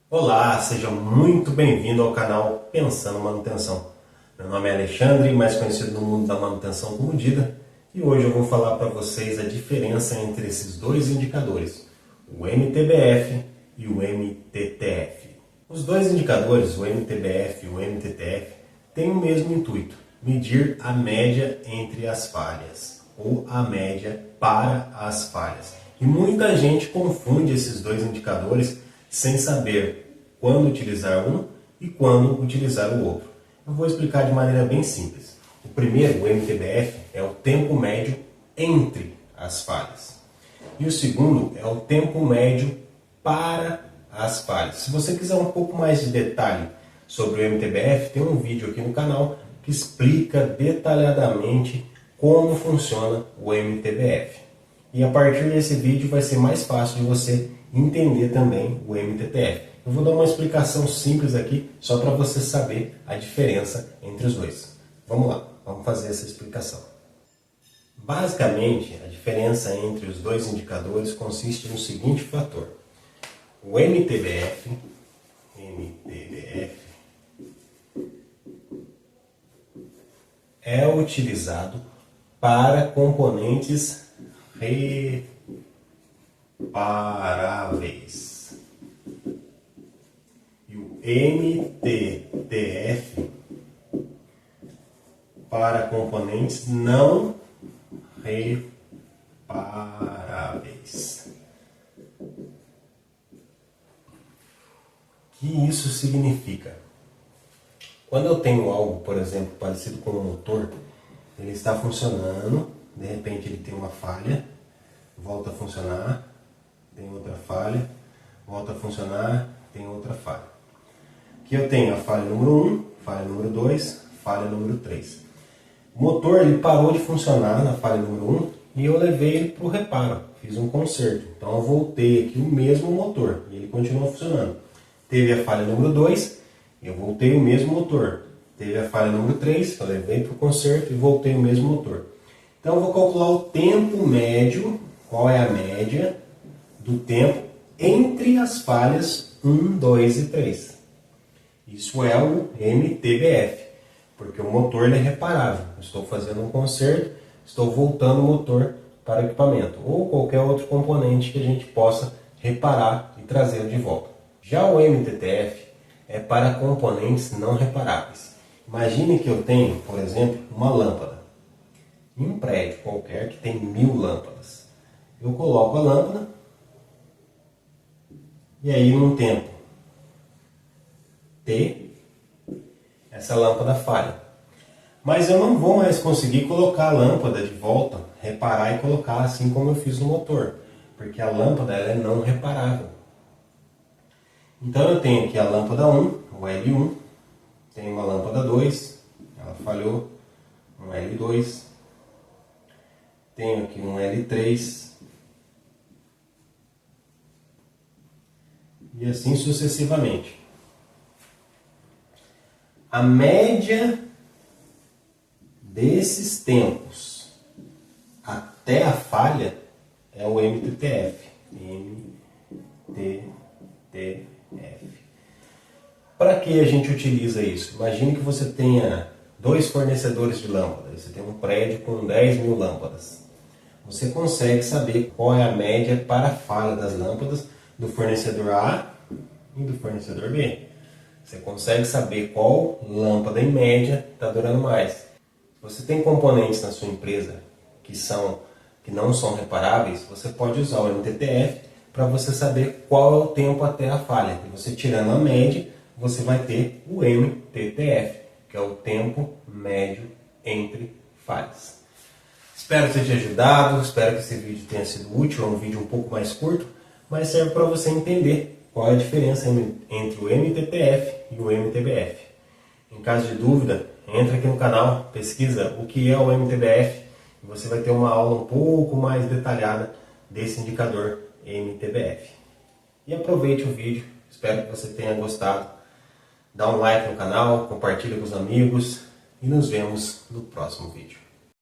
Olá, seja muito bem-vindo ao canal Pensando Manutenção. Meu nome é Alexandre, mais conhecido no mundo da manutenção como Dida, e hoje eu vou falar para vocês a diferença entre esses dois indicadores, o MTBF e o MTTF. Os dois indicadores, o MTBF e o MTTF, têm o mesmo intuito, medir a média entre as falhas, ou a média para as falhas. E muita gente confunde esses dois indicadores sem saber quando utilizar um e quando utilizar o outro. Eu vou explicar de maneira bem simples. O primeiro, o MTBF, é o tempo médio entre as falhas. E o segundo é o tempo médio para as falhas. Se você quiser um pouco mais de detalhe sobre o MTBF, tem um vídeo aqui no canal que explica detalhadamente como funciona o MTBF. E a partir desse vídeo vai ser mais fácil de você entender também o MTTF. Eu vou dar uma explicação simples aqui, só para você saber a diferença entre os dois. Vamos lá, vamos fazer essa explicação. Basicamente, a diferença entre os dois indicadores consiste no seguinte fator. O MTBF é utilizado para componentes reparáveis. E o MTTF para componentes não reparáveis. O que isso significa? Quando eu tenho algo, por exemplo, parecido com um motor, ele está funcionando, de repente ele tem uma falha, volta a funcionar, tem outra falha, volta a funcionar, tem outra falha. Aqui eu tenho a falha número 1, falha número 2, falha número 3. O motor ele parou de funcionar na falha número 1 e eu levei ele para o reparo, fiz um conserto. Então eu voltei aqui o mesmo motor e ele continua funcionando. Teve a falha número 2, eu voltei o mesmo motor. Teve a falha número 3, eu levei para o conserto e voltei o mesmo motor. Então eu vou calcular o tempo médio, qual é a média do tempo entre as falhas 1, 2 e 3. Isso é o MTBF, porque o motor ele é reparável. Eu estou fazendo um conserto, estou voltando o motor para o equipamento, ou qualquer outro componente que a gente possa reparar e trazer de volta. Já o MTTF é para componentes não reparáveis. Imagine que eu tenho, por exemplo, uma lâmpada. Em um prédio qualquer que tem 1000 lâmpadas. Eu coloco a lâmpada e aí num tempo T, essa lâmpada falha. Mas eu não vou mais conseguir colocar a lâmpada de volta, reparar e colocar assim como eu fiz no motor, porque a lâmpada ela é não reparável. Então eu tenho aqui a lâmpada 1, o L1, tenho uma lâmpada 2, ela falhou, um L2, tenho aqui um L3, e assim sucessivamente. A média desses tempos até a falha é o MTTF. Para que a gente utiliza isso? Imagine que você tenha 2 fornecedores de lâmpadas. Você tem um prédio com 10.000 lâmpadas. Você consegue saber qual é a média para a falha das lâmpadas do fornecedor A e do fornecedor B. Você consegue saber qual lâmpada em média está durando mais. Se você tem componentes na sua empresa que não são reparáveis, você pode usar o MTTF para você saber qual é o tempo até a falha. E você tirando a média, você vai ter o MTTF, que é o tempo médio entre falhas. Espero ter te ajudado, espero que esse vídeo tenha sido útil, é um vídeo um pouco mais curto, mas serve para você entender qual é a diferença entre o MTTF e o MTBF. Em caso de dúvida, entra aqui no canal, pesquisa o que é o MTBF e você vai ter uma aula um pouco mais detalhada desse indicador MTBF. E aproveite o vídeo, espero que você tenha gostado. Dá um like no canal, compartilha com os amigos e nos vemos no próximo vídeo.